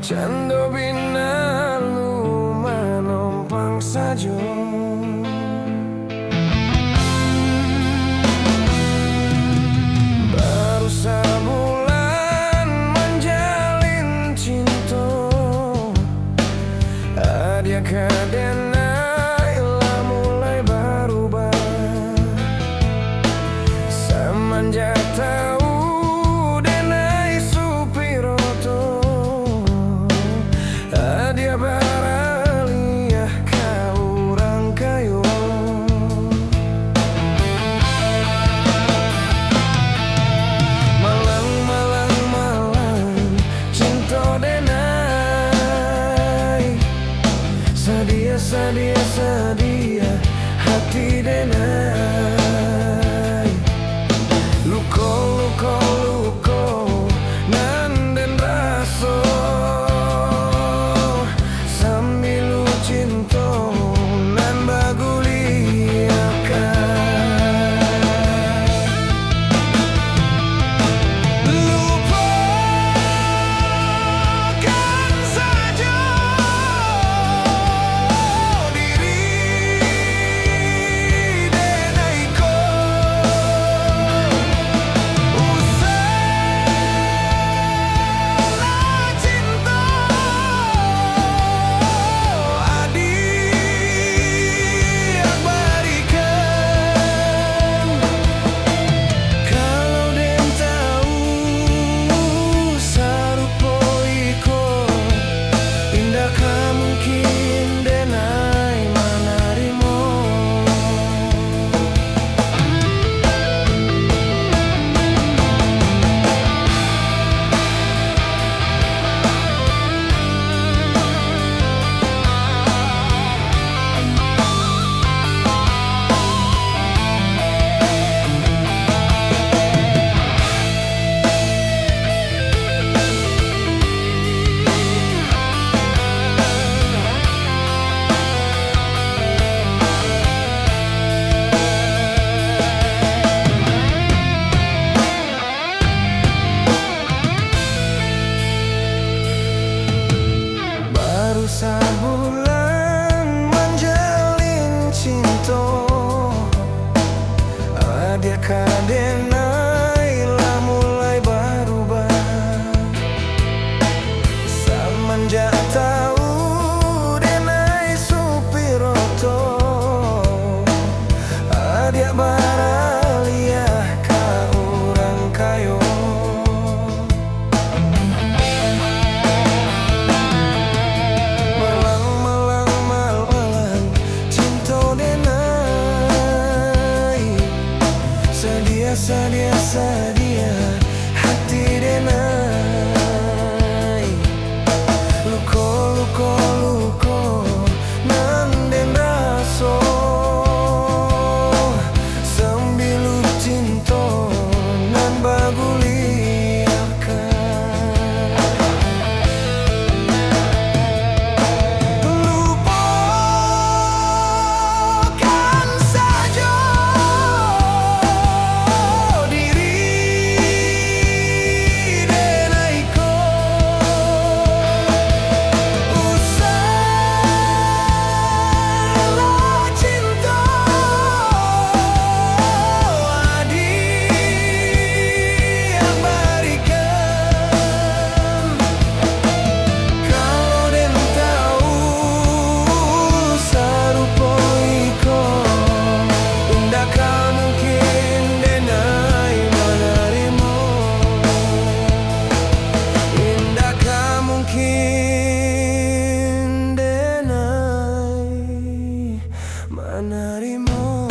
Cando binalu manompang sajo, baru sebulan menjalin cinta. Adia kadena ilah mulai berubah semenjak tahu denai supiroto. Adia baraliah kau orang kayo, malang cinta denai. Sedia hati denai. Luko nanden raso sambil cinta nan baguliakan. Lupakan saja sebulan menjalin cinta. Adia kadena ilah mulai berubah semenjak tahu denai supiroto. Adia baraliah kau orang kayo, sedia hati denai. Luko nanden raso sambil cinta nan baguliakan. Lupakan saja menerima.